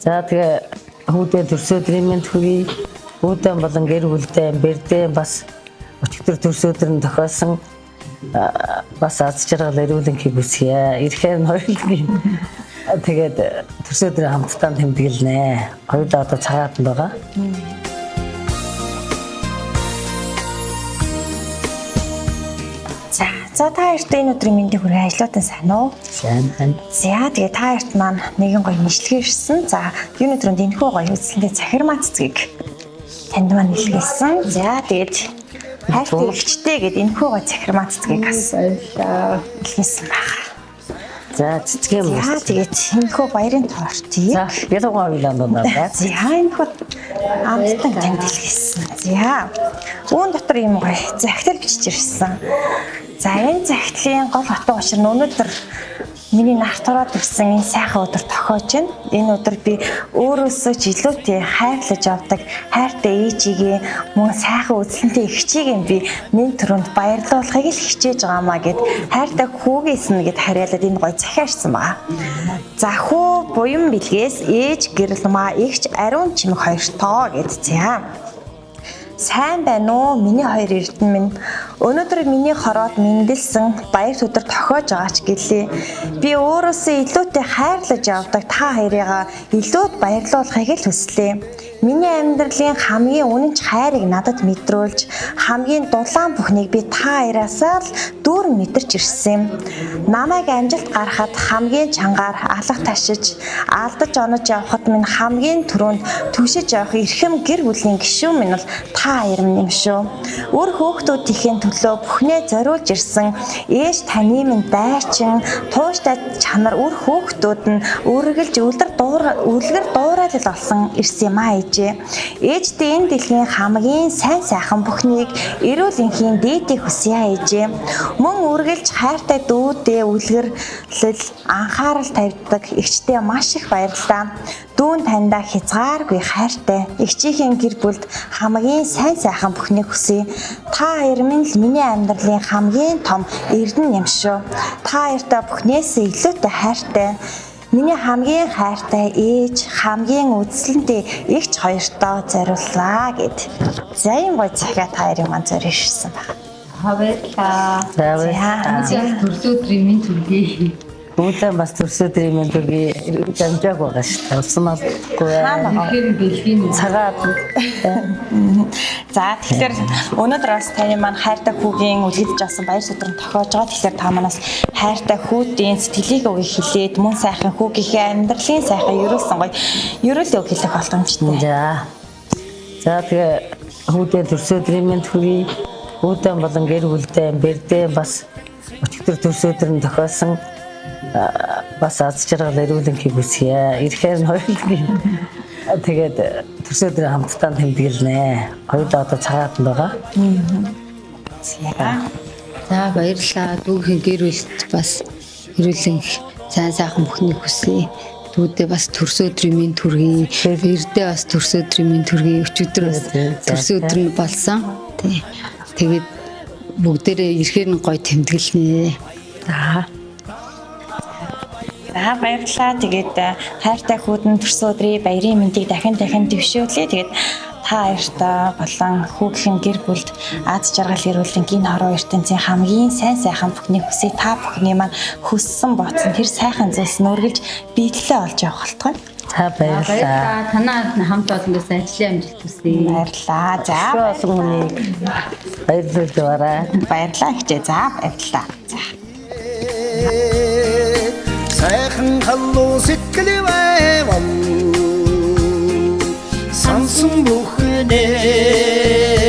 За тэгээ хүүдээ төрсөдрийн мэнд хүргэе. Хүүдэн болон гэр бүлдээ бэрдээ бас өчигдөр төрсөдөр нь тохиолсон бас аз жаргал эрүүлэнхийг хүсье. Ирэхээр хоёулангийн тэгээд төрсөдрийн хамтдаа тэмдэглэнэ. Хоёулаа одоо цагаатанд байгаа. За та хоёрт энэ өдрийн мэндийг хүргэх ажлуудаа сайн уу? Сайн байна. За тэгээ та хоёрт маань нэгэн гоё мэдлэг ирсэн. За энэ өдрөнд энэхүү гоё үзлэндээ захирмаа цэцгийг танд маань илгээсэн. За тэгээд хайртай ихчтэй гэд энэхүү гоё захирмаа цэцгийг бас илгээсэн байна. За цэцгийн мөн. За тэгээд энэхүү баярын тортыг. За ялангуяа виландаа. За энэхүү амттан танд илгээсэн. За үүн дотор юм гоё захидал бичиж ирсэн. За энэ захидлын гол утга учир нь өнөөдөр миний нарт ороод ирсэн энэ сайхан өдөр тохиож байна. Энэ өдөр би өөрөөсөө ч илүүтэй хайрлаж авдаг хайртай ээжигээ мөн сайхан үзлэнтэй эгчийг би нэн төрөнд баярлуулахыг л хичээж байгаамаа гэд хайртай хүүгээс нь гэд хариалаад энэ гоё захиашсан байгаа. За хүү буян бэлгээс ээж гэрэл маа эгч ариун чимэг хоёртоо гэд за. Сайн байна уу миний хоёр эрдэнэ минь. Өнөөдөр миний хороод мэндэлсэн баяр өдөр тохиож байгаа ч гэлээ. Би өөрөөсөө илүүтэй хайрлаж авдаг та хоёрыгаа илүүд баярлуулахыг л хүслээ. Миний амьдралын хамгийн үнэнч хайрыг надад мэдрүүлж, хамгийн дулаан бүхнийг би та хоёраасаа л дүүрэн мэдэрч ирсэн. Намайг амжилт гаргахад хамгийн чангаар алга ташиж, алдаж онож явхад минь хамгийн түрүүнд түшиж явах эрхэм гэр бүлийн гишүүн минь бол та хоёр юм шүү. Өөр хөөхтүүдийн төлөө бүхнээ зориулж ирсэн ээж таны минь дайчин, тууштай чанар өөр хөөхтүүд нь үргэлж үлгэр дуурайлал болсон ирсэн юм аа. Ээжтэй энэ дэлхийн хамгийн сайн сайхан бүхнийг эрүүл энхийн дээдийг хүсье ээжээ. Мөн үргэлж хайртай дүүдээ үлгэрлэл анхаарал тавьдаг эгчтэй маш их баярлалаа. Дүүн таньда хязгааргүй хайртай эгчийн гэр бүлд хамгийн сайн сайхан бүхнийг хүсье. Та хоёр минь л миний амьдралын хамгийн том эрдэнэ юм шүү. Та хоёртай бүхнээсээ илүүтэй хайртай. Миний хамгийн хайртай ээж, хамгийн үзлэнтэй эгч хоёртоо зориуллаа гэд. За юм гоё захиа та хоёрын маань зориулсан байна. Баярлалаа. Төрсөдрийн минь түргий. Хүүдэн бас төрсөдрийн мэнд хүргэе. Дамжааг байгаа шүү дээ. Улсан малгүй. Тэгэхээр бэлгийн Цагаат. За тэгэхээр өнөөдөр бас таны маань хайртай хүүгийн үлгэдэж авсан баяр өдрөнд тохиож байгаа. Тэгэхээр та манаас хайртай хүүдийн сэтгэлийг өгөх хэлээд мөн сайхан хүүгийнхээ амьдралын сайхан ерөөлсөн гоё ерөөлөө хэлэх боломжтой. За тэгээ хүүдээ төрсөдрийн мэнд хүргэе. Хүүдэн болон гэр бүлдээ бэрдээ бас өчигдөр төрсөдөр нь тохиолсон бас аз жаргал эрүүлэнхийг хүсье. Ирэхээр хоёулангийн тэгээд төрсөдрийн хамтдаа тэмдэглэнэ. Хоёулаа одоо цагаатанд байгаа. За баярлалаа. Дүүгийн гэр бүлд бас эрүүлэнх сайн сайхан бүхнийг хүсье. Дүүдээ бас төрсөдрийн минь түргий. Эрдээ бас төрсөдрийн минь түргий. Өчигдөр бас төрсөдөр нь болсон. Тэгээд бүгдээрээ ирэхээр нь гоё тэмдэглэнэ. За баярлалаа. Тэгээд хайртай хүүдэн төрсөдрийн баярын мэндийг дахин дэвшүүлээ. Тэгээд та хоёртаа болон хүүгийн гэр бүлд аз жаргал эрүүлэнх энэ хороо ертөнцийн хамгийн сайн сайхан бүхнийг хүсье. Та бүхний маань хүссэн ботсон тэр сайхан зүйлс нь үргэлж биелэлээ олж явах болтугай. Та баярлалаа. Танаа хамт олондоос ажлын амжилт хүсье. Баярлалаа. За олон хүнийг баярлуулж бараа. баярлалаа гэжээ. За баярлалаа. За сайхан халуун сэтгэл байвал сансан бүхнээ